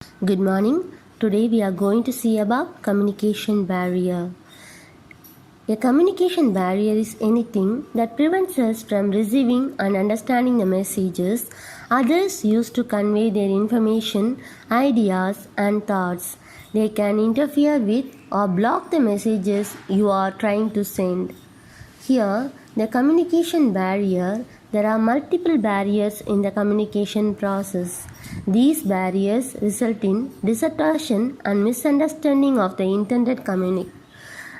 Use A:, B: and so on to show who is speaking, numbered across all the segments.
A: Good morning. Today we are going to see about communication barrier. A communication barrier is anything that prevents us from receiving and understanding the messages others use to convey their information, ideas, and thoughts. They can interfere with or block the messages you are trying to send. Here, the communication barrier, there are multiple barriers in the communication process. These barriers result in distortion and misunderstanding of the intended communication.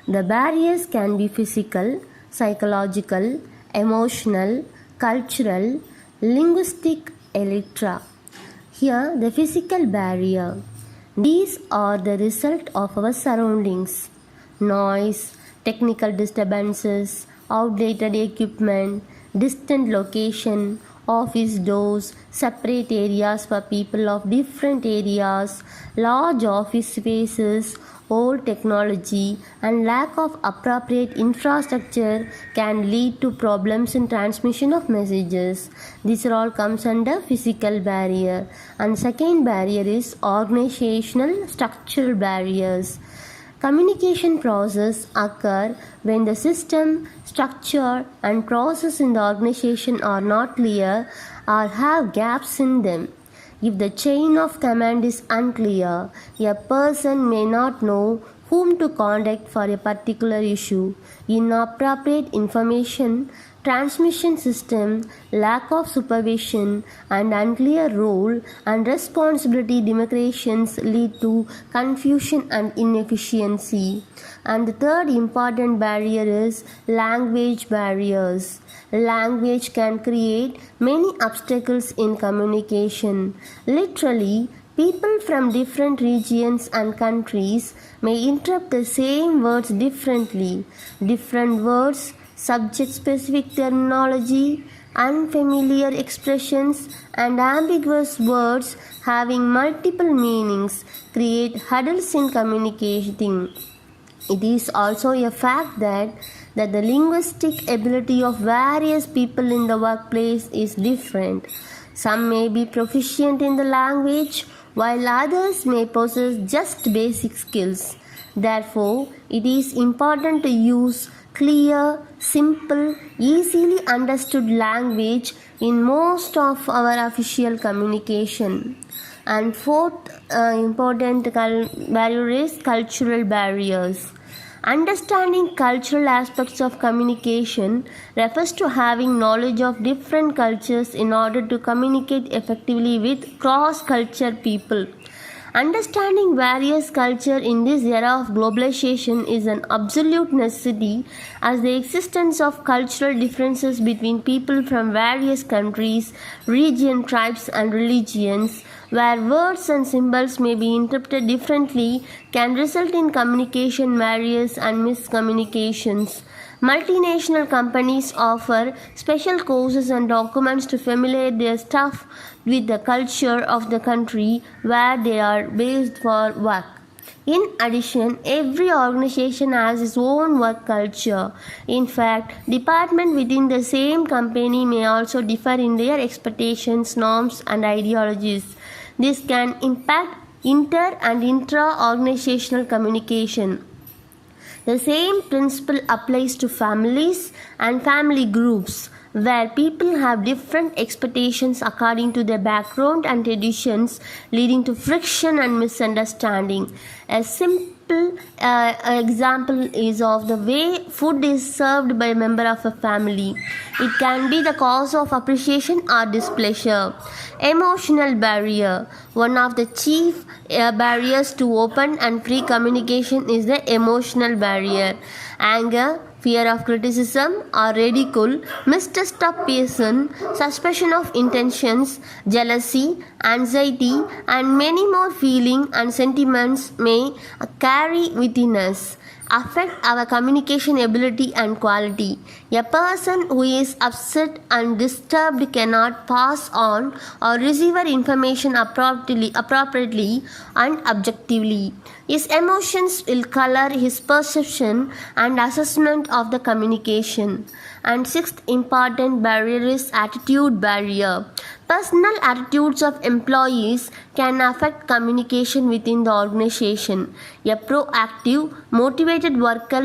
A: The barriers can be physical, psychological, emotional, cultural, linguistic, etc. Here, the physical barrier. These are the result of our surroundings. Noise, technical disturbances, outdated equipment, distant location, office doors, separate areas for people of different areas, large office spaces, old technology, and lack of appropriate infrastructure can lead to problems in transmission of messages. These all comes under physical barrier. And second barrier is organizational structural barriers. Communication process occur when the system, structure, and process in the organization are not clear or have gaps in them. If the chain of command is unclear, a person may not know whom to contact for a particular issue. Inappropriate information transmission system, lack of supervision, and unclear role and responsibility demarcations lead to confusion and inefficiency. And the third important barrier is language barriers. Language can create many obstacles in communication. Literally, people from different regions and countries may interpret the same words differently. Different words, subject-specific terminology, unfamiliar expressions, and ambiguous words having multiple meanings create hurdles in communicating. It is also a fact that the linguistic ability of various people in the workplace is different. Some may be proficient in the language, while others may possess just basic skills. Therefore, it is important to use clear, simple, easily understood language in most of our official communication. And fourth important barrier is cultural barriers. Understanding cultural aspects of communication refers to having knowledge of different cultures in order to communicate effectively with cross-culture people. Understanding various cultures in this era of globalization is an absolute necessity, as the existence of cultural differences between people from various countries, regions, tribes, and religions, where words and symbols may be interpreted differently, can result in communication barriers and miscommunications. Multinational companies offer special courses and documents to familiarize their staff with the culture of the country where they are based for work. In addition, every organization has its own work culture. In fact, departments within the same company may also differ in their expectations, norms, and ideologies. This can impact inter and intra-organizational communication. The same principle applies to families and family groups, where people have different expectations according to their background and traditions, leading to friction and misunderstanding. A simple example is of the way food is served by a member of a family. It can be the cause of appreciation or displeasure. Emotional barrier. One of the chief barriers to open and free communication is the emotional barrier. Anger, fear of criticism or ridicule, mistrust of person, suspicion of intentions, jealousy, anxiety, and many more feelings and sentiments may carry within us, affect our communication ability and quality. A person who is upset and disturbed cannot pass on or receive information appropriately and objectively. His emotions will color his perception and assessment of the communication. And sixth important barrier is attitude barrier. Personal attitudes of employees can affect communication within the organization. A proactive, motivated worker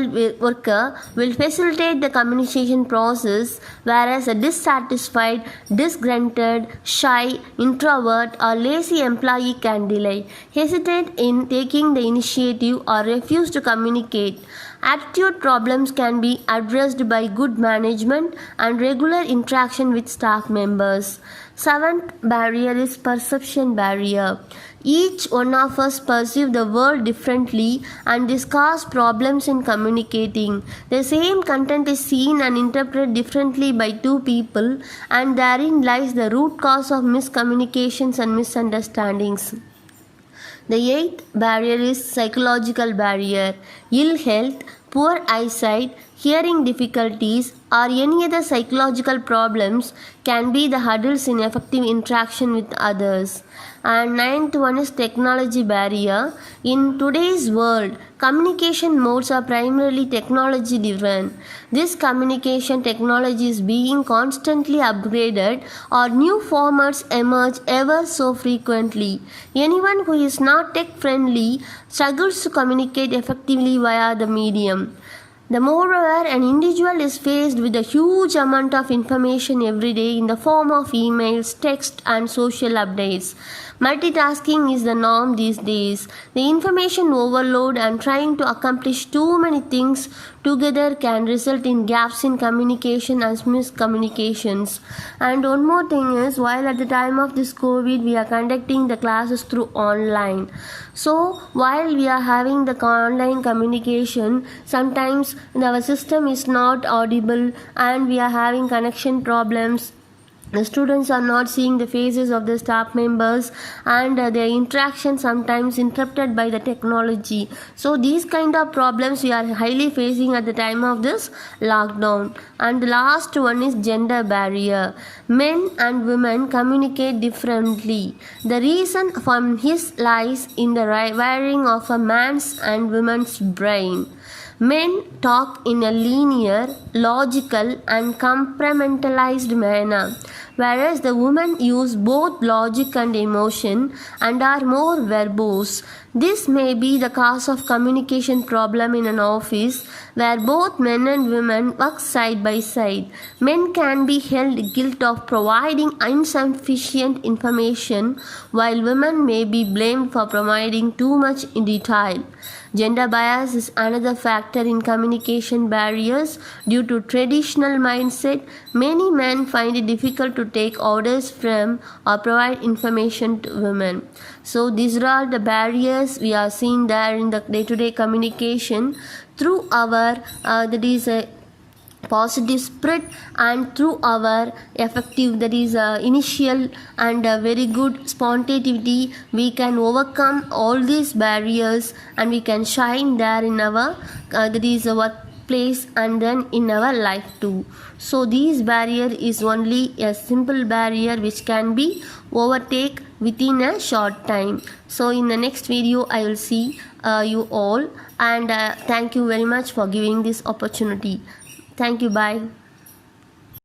A: will facilitate the communication process, whereas a dissatisfied, disgruntled, shy, introvert, or lazy employee can delay, hesitate in taking the initiative, or refuse to communicate. Attitude problems can be addressed by good management and regular interaction with staff members. Seventh barrier is perception barrier. Each one of us perceive the world differently, and this causes problems in communicating. The same content is seen and interpreted differently by two people, and therein lies the root cause of miscommunications and misunderstandings. The eighth barrier is psychological barrier. Ill health, poor eyesight, hearing difficulties, or any other psychological problems can be the hurdles in effective interaction with others. And ninth one is technology barrier. In today's world, communication modes are primarily technology driven. This communication technology is being constantly upgraded, or new formats emerge ever so frequently. Anyone who is not tech friendly struggles to communicate effectively via the medium. The moreover, an individual is faced with a huge amount of information every day in the form of emails, text, and social updates. Multitasking is the norm these days. The information overload and trying to accomplish too many things together can result in gaps in communication and miscommunications. And one more thing is, while at the time of this COVID, we are conducting the classes through online. So while we are having the online communication, sometimes our system is not audible and we are having connection problems. The students are not seeing the faces of the staff members, and their interaction sometimes interrupted by the technology. So these kind of problems we are highly facing at the time of this lockdown. And the last one is gender barrier. Men and women communicate differently. The reason for this lies in the wiring of a man's and woman's brain. Men talk in a linear, logical, and compartmentalized manner, whereas the women use both logic and emotion and are more verbose. This may be the cause of communication problem in an office where both men and women work side by side. Men can be held guilty of providing insufficient information, while women may be blamed for providing too much in detail. Gender bias is another factor in communication barriers. Due to traditional mindset, many men find it difficult to take orders from or provide information to women. So these are all the barriers we are seeing there in the day-to-day communication through our positive spirit, and through our effective, initial and very good spontaneity, we can overcome all these barriers and we can shine there in our workplace and then in our life too. So this barrier is only a simple barrier which can be overtake within a short time. So in the next video I will see you all, and thank you very much for giving this opportunity. Thank you. Bye.